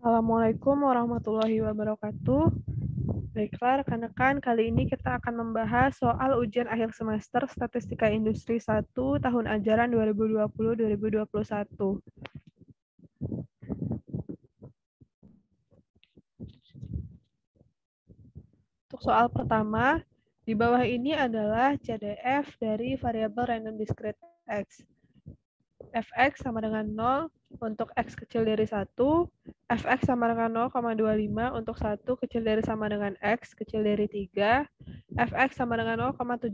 Assalamualaikum warahmatullahi wabarakatuh. Baiklah, rekan-rekan, kali ini kita akan membahas soal ujian akhir semester Statistika Industri 1 tahun ajaran 2020-2021. Untuk soal pertama, di bawah ini adalah CDF dari variabel random discrete X. Fx sama dengan 0 untuk X kecil dari 1, Fx sama dengan 0,25 untuk 1 kecil dari sama dengan X kecil dari 3, Fx sama dengan 0,75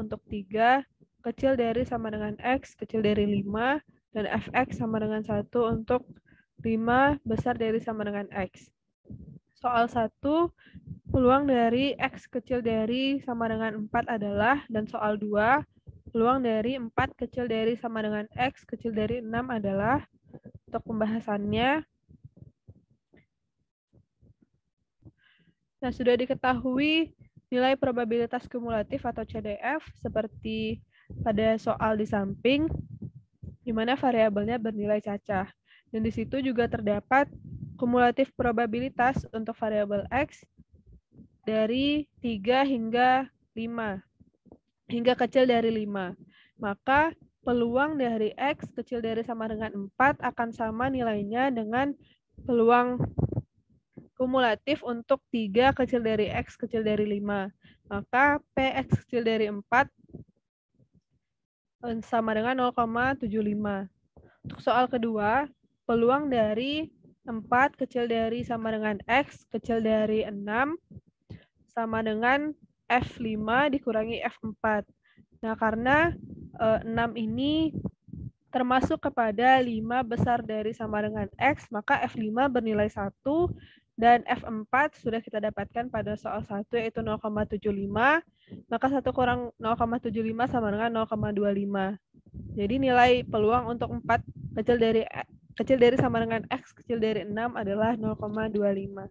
untuk 3 kecil dari sama dengan X kecil dari 5, dan Fx sama dengan 1 untuk 5 besar dari sama dengan X. Soal 1, peluang dari X kecil dari sama dengan 4 adalah, dan soal 2, peluang dari 4 kecil dari sama dengan X kecil dari 6 adalah. Untuk pembahasannya, nah sudah diketahui nilai probabilitas kumulatif atau CDF seperti pada soal di samping, di mana variabelnya bernilai cacah. Dan di situ juga terdapat kumulatif probabilitas untuk variabel X dari 3 hingga 5, hingga kecil dari 5. Maka peluang dari X kecil dari sama dengan 4 akan sama nilainya dengan peluang kumulatif untuk 3 kecil dari X kecil dari 5. Maka Px kecil dari 4 sama dengan 0,75. Untuk soal kedua, peluang dari 4 kecil dari sama dengan X kecil dari 6 sama dengan F5 dikurangi F4. Nah, karena 6 ini termasuk kepada 5 besar dari sama dengan X, maka F5 bernilai 1, dan F4 sudah kita dapatkan pada soal 1, yaitu 0,75, maka 1 kurang 0,75 sama dengan 0,25. Jadi nilai peluang untuk 4 kecil dari sama dengan X kecil dari 6 adalah 0,25.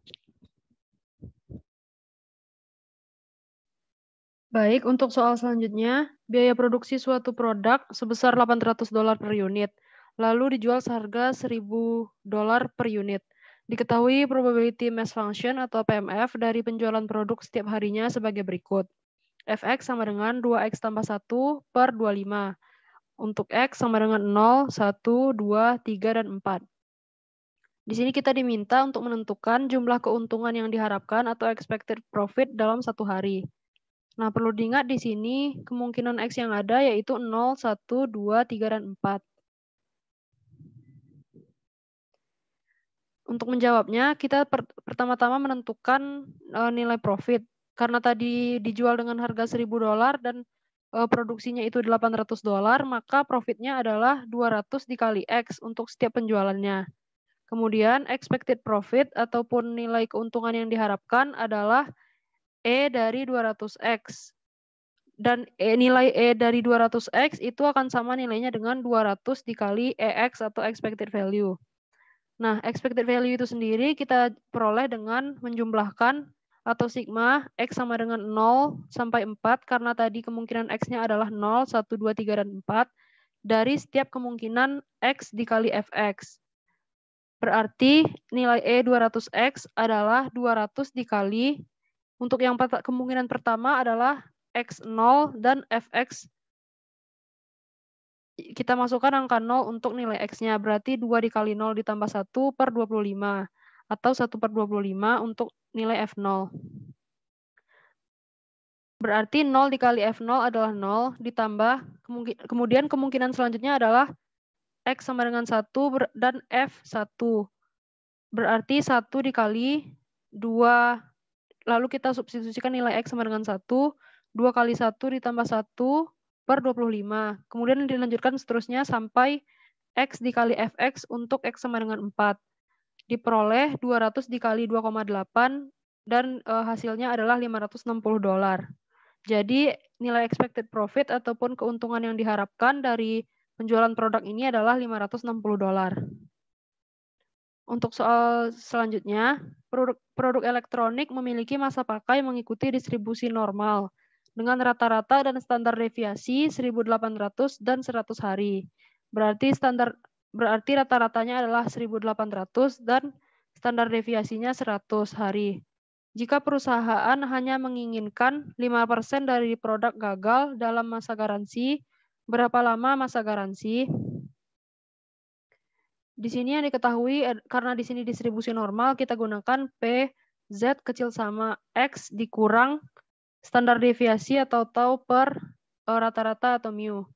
Baik, untuk soal selanjutnya, biaya produksi suatu produk sebesar $800 per unit, lalu dijual seharga $1.000 per unit. Diketahui probability mass function atau PMF dari penjualan produk setiap harinya sebagai berikut. Fx sama dengan 2x tambah 1 per 25. Untuk X sama dengan 0, 1, 2, 3, dan 4. Di sini kita diminta untuk menentukan jumlah keuntungan yang diharapkan atau expected profit dalam satu hari. Nah, perlu diingat di sini kemungkinan X yang ada yaitu 0, 1, 2, 3, dan 4. Untuk menjawabnya, kita pertama-tama menentukan nilai profit. Karena tadi dijual dengan harga $1.000 dan produksinya itu $800, maka profitnya adalah 200 dikali X untuk setiap penjualannya. Kemudian expected profit ataupun nilai keuntungan yang diharapkan adalah E dari 200X. Dan nilai E dari 200X itu akan sama nilainya dengan 200 dikali EX atau expected value. Nah, expected value itu sendiri kita peroleh dengan menjumlahkan atau sigma X sama dengan 0 sampai 4, karena tadi kemungkinan X-nya adalah 0, 1, 2, 3, dan 4, dari setiap kemungkinan X dikali Fx. Berarti nilai E 200X adalah 200 dikali, untuk yang kemungkinan pertama adalah X0 dan Fx kita masukkan angka 0 untuk nilai X-nya. Berarti 2 dikali 0 ditambah 1 per 25. Atau 1 per 25 untuk nilai F0. Berarti 0 dikali F0 adalah 0, ditambah, kemudian kemungkinan selanjutnya adalah X sama dengan 1 dan F1. Berarti 1 dikali 2, lalu kita substitusikan nilai X sama dengan 1, 2 kali 1 ditambah 1 per 25. Kemudian dilanjutkan seterusnya sampai X dikali Fx untuk X sama dengan 4. Diperoleh 200 dikali 2,8 dan hasilnya adalah $560. Jadi nilai expected profit ataupun keuntungan yang diharapkan dari penjualan produk ini adalah $560. Untuk soal selanjutnya, produk elektronik memiliki masa pakai mengikuti distribusi normal dengan rata-rata dan standar deviasi 1.800 dan 100 hari. Berarti rata-ratanya adalah 1.800 dan standar deviasinya 100 hari. Jika perusahaan hanya menginginkan 5% dari produk gagal dalam masa garansi, berapa lama masa garansi? Di sini yang diketahui, karena di sini distribusi normal, kita gunakan P, Z kecil sama X dikurang standar deviasi atau tau per rata-rata atau mu.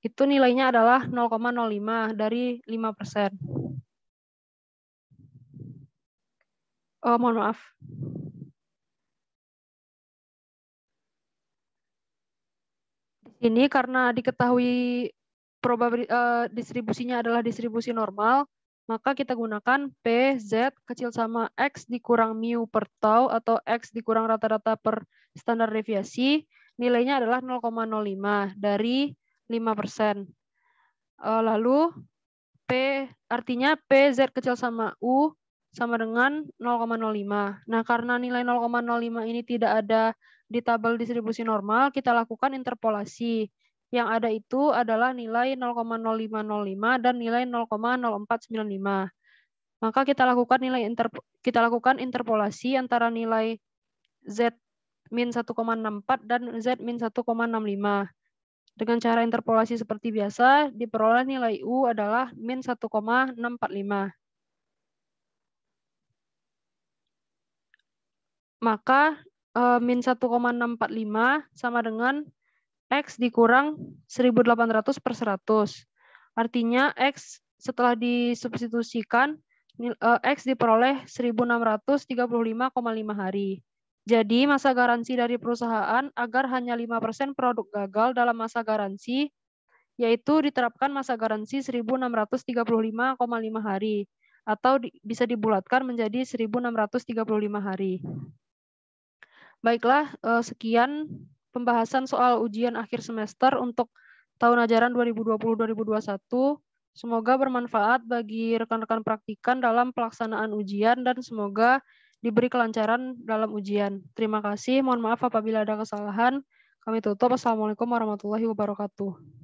Itu nilainya adalah 0,05 dari 5%. Mohon maaf. Di sini karena diketahui distribusinya adalah distribusi normal, maka kita gunakan P, Z kecil sama X dikurang mu per tau atau X dikurang rata-rata per standar deviasi, nilainya adalah 0,05 dari 5%. Lalu P artinya P, Z kecil sama U sama dengan 0,05. Nah, karena nilai 0,05 ini tidak ada di tabel distribusi normal, kita lakukan interpolasi. Yang ada itu adalah nilai 0,0505 dan nilai 0,0495. Maka kita lakukan interpolasi antara nilai Z min 1,64 dan Z min 1,65. Dengan cara interpolasi seperti biasa, diperoleh nilai U adalah min 1,645. Maka min 1,645 sama dengan X dikurang 1.800 per 100. Artinya X setelah disubstitusikan, X diperoleh 1.635,5 hari. Jadi masa garansi dari perusahaan agar hanya 5% produk gagal dalam masa garansi, yaitu diterapkan masa garansi 1.635,5 hari, atau bisa dibulatkan menjadi 1.635 hari. Baiklah, sekian pembahasan soal ujian akhir semester untuk tahun ajaran 2020-2021. Semoga bermanfaat bagi rekan-rekan praktikan dalam pelaksanaan ujian dan semoga diberi kelancaran dalam ujian. Terima kasih, mohon maaf apabila ada kesalahan. Kami tutup. Assalamualaikum warahmatullahi wabarakatuh.